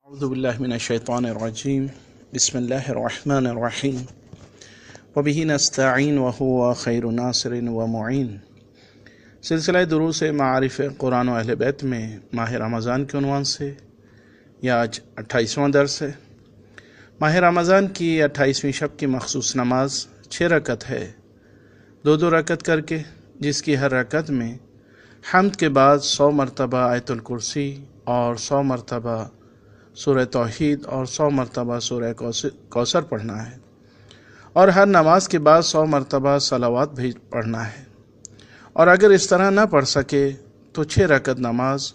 اعوذ باللہ من الشیطان الرجیم بسم اللہ الرحمن الرحیم وبہ نستعین وہو خیر ناصر ومعین۔ سلسلہ دروس معارف قرآن و اہل بیت میں ماہ رمضان کے عنوان سے یہ آج 28واں درس ہے۔ ماہ رمضان کی 28ویں شب کی مخصوص نماز 6 رکعت ہے، 2 رکعت کر کے، جس کی ہر رکعت میں حمد کے بعد 100 مرتبہ آیت الکرسی اور 100 مرتبہ سورہ توحید اور 100 مرتبہ سورہ کوثر پڑھنا ہے، اور ہر نماز کے بعد 100 مرتبہ صلوات بھی پڑھنا ہے۔ اور اگر اس طرح نہ پڑھ سکے تو 6 رکعت نماز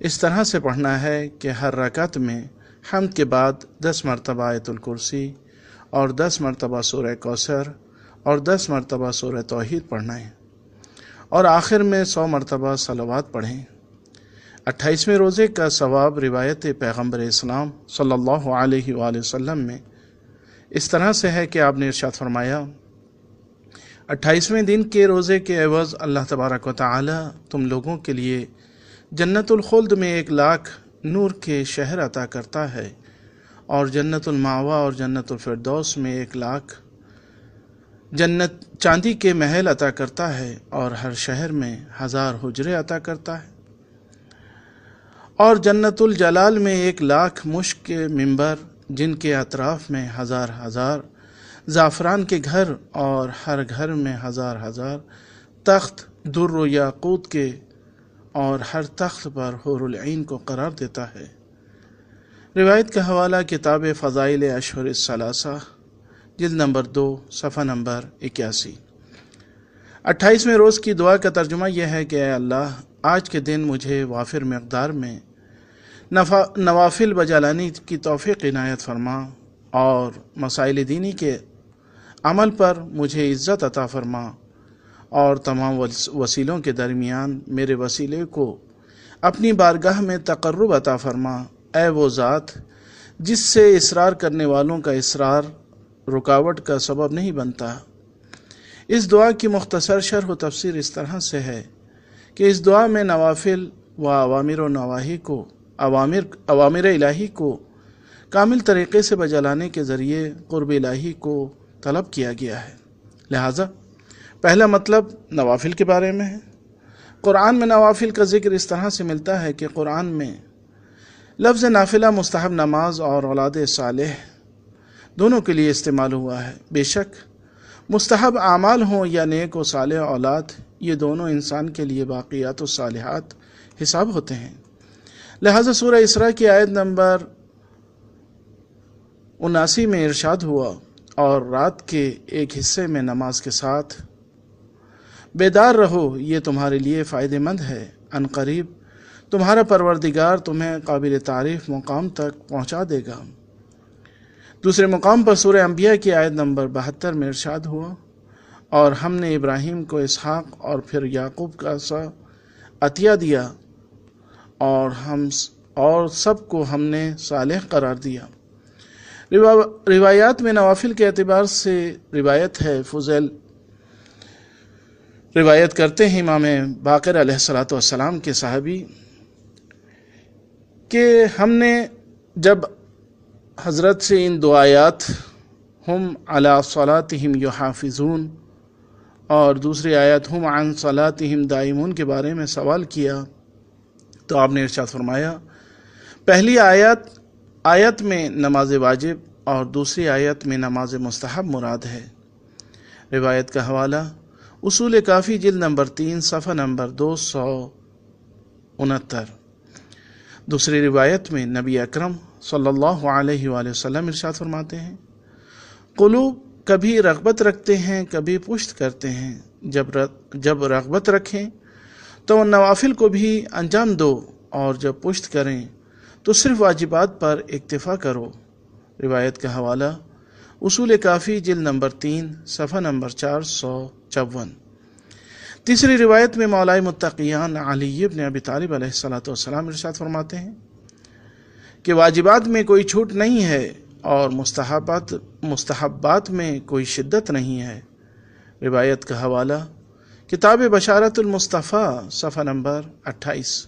اس طرح سے پڑھنا ہے کہ ہر رکعت میں حمد کے بعد 10 مرتبہ آیت الکرسی اور 10 مرتبہ سورہ کوثر اور 10 مرتبہ سورہ توحید پڑھنا ہے، اور آخر میں 100 مرتبہ صلوات پڑھیں۔ 28ویں روزے کا ثواب روایت پیغمبر اسلام صلی اللہ علیہ وآلہ وسلم میں اس طرح سے ہے کہ آپ نے ارشاد فرمایا، 28ویں دن کے روزے کے عوض اللہ تبارک و تعالی تم لوگوں کے لیے جنت الخلد میں 1,00,000 نور کے شہر عطا کرتا ہے، اور جنت المأوا اور جنت الفردوس میں 1,00,000 جنت چاندی کے محل عطا کرتا ہے، اور ہر شہر میں 1000 حجرے عطا کرتا ہے، اور جنت الجلال میں 1,00,000 مشک کے ممبر جن کے اطراف میں 1000 زعفران کے گھر، اور ہر گھر میں 1000 تخت در و یاقوت کے، اور ہر تخت پر حور العین کو قرار دیتا ہے۔ روایت کا حوالہ کتاب فضائل اشہر الثلاثہ جلد نمبر 2 صفحہ نمبر 81۔ 28ویں روز کی دعا کا ترجمہ یہ ہے کہ اے اللہ، آج کے دن مجھے وافر مقدار میں نوافل بجا لانے کی توفیق عنایت فرما، اور مسائل دینی کے عمل پر مجھے عزت عطا فرما، اور تمام وسیلوں کے درمیان میرے وسیلے کو اپنی بارگاہ میں تقرب عطا فرما، اے وہ ذات جس سے اصرار کرنے والوں کا اصرار رکاوٹ کا سبب نہیں بنتا۔ اس دعا کی مختصر شرح و تفسیر اس طرح سے ہے کہ اس دعا میں نوافل و اوامر و نواہی کو اوامر الہی کو کامل طریقے سے بجا لانے کے ذریعے قرب الہی کو طلب کیا گیا ہے۔ لہٰذا پہلا مطلب نوافل کے بارے میں ہے۔ قرآن میں نوافل کا ذکر اس طرح سے ملتا ہے کہ قرآن میں لفظ نافلہ مستحب نماز اور اولاد صالح دونوں کے لیے استعمال ہوا ہے۔ بے شک مستحب اعمال ہوں یا نیک و صالح اولاد، یہ دونوں انسان کے لیے باقیات و صالحات حساب ہوتے ہیں۔ لہذا سورہ اسراء کی آیت نمبر 79 میں ارشاد ہوا، اور رات کے ایک حصے میں نماز کے ساتھ بیدار رہو، یہ تمہارے لیے فائدہ مند ہے، عن قریب تمہارا پروردگار تمہیں قابل تعریف مقام تک پہنچا دے گا۔ دوسرے مقام پر سورہ انبیاء کی آیت نمبر 72 میں ارشاد ہوا، اور ہم نے ابراہیم کو اسحاق اور پھر یعقوب کا سا عطیہ دیا، اور سب کو ہم نے صالح قرار دیا۔ روایات میں نوافل کے اعتبار سے روایت ہے، فضیل روایت کرتے ہیں امام باقر علیہ السلام کے صحابی کہ ہم نے جب حضرت سے ان دو آیات ہم علی صلاتہم یحافظون اور دوسری آیت ہم عن صلاتہم دائمون کے بارے میں سوال کیا تو آپ نے ارشاد فرمایا، پہلی آیت میں نماز واجب اور دوسری آیت میں نماز مستحب مراد ہے۔ روایت کا حوالہ اصول کافی جلد نمبر 3 صفحہ نمبر 269۔ دوسری روایت میں نبی اکرم صلی اللہ علیہ وآلہ وسلم ارشاد فرماتے ہیں، قلوب کبھی رغبت رکھتے ہیں کبھی پشت کرتے ہیں، جب رغبت رکھیں تو نوافل کو بھی انجام دو، اور جب پشت کریں تو صرف واجبات پر اکتفا کرو۔ روایت کا حوالہ اصول کافی جلد نمبر 3 صفحہ نمبر 454۔ تیسری روایت میں مولا متقیان علی بن ابی طالب علیہ السلام ارشاد فرماتے ہیں کہ واجبات میں کوئی چھوٹ نہیں ہے، اور مستحبات میں کوئی شدت نہیں ہے۔ روایت کا حوالہ کتاب بشارت المصطفیٰ صفحہ نمبر 28۔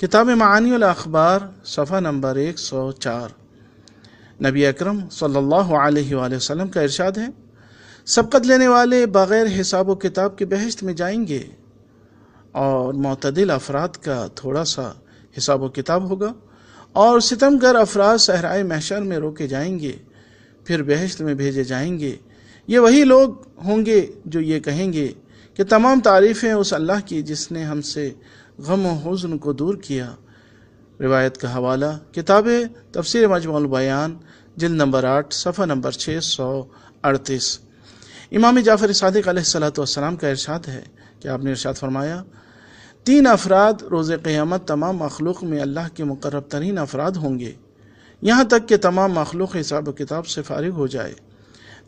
کتاب معانی الاخبار صفحہ نمبر 104۔ نبی اکرم صلی اللہ علیہ وآلہ وسلم کا ارشاد ہے، سبقت لینے والے بغیر حساب و کتاب کے بہشت میں جائیں گے، اور معتدل افراد کا تھوڑا سا حساب و کتاب ہوگا، اور ستمگر افراد صحرائے محشر میں روکے جائیں گے، پھر بہشت میں بھیجے جائیں گے۔ یہ وہی لوگ ہوں گے جو یہ کہیں گے کہ تمام تعریفیں اس اللہ کی جس نے ہم سے غم و حزن کو دور کیا۔ روایت کا حوالہ کتاب تفسیر مجموع البیان جلد نمبر 8 صفحہ نمبر 638۔ امام جعفر صادق علیہ السلام کا ارشاد ہے کہ آپ نے ارشاد فرمایا، 3 افراد روز قیامت تمام مخلوق میں اللہ کے مقرب ترین افراد ہوں گے، یہاں تک کہ تمام مخلوق حساب و کتاب سے فارغ ہو جائے۔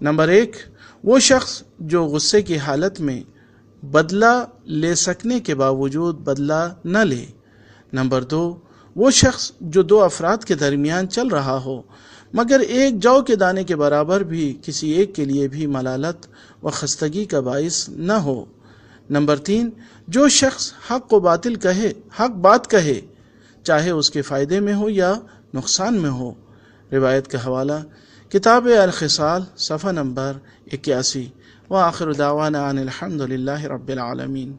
نمبر 1، وہ شخص جو غصے کی حالت میں بدلہ لے سکنے کے باوجود بدلہ نہ لے۔ نمبر 2، وہ شخص جو 2 افراد کے درمیان چل رہا ہو مگر ایک جو کے دانے کے برابر بھی کسی ایک کے لیے بھی ملالت و خستگی کا باعث نہ ہو۔ نمبر 3، جو شخص حق بات کہے چاہے اس کے فائدے میں ہو یا نقصان میں ہو۔ روایت کا حوالہ کتاب الخصال صفحہ نمبر 81۔ وآخر دعوانا ان الحمد للہ رب العالمین۔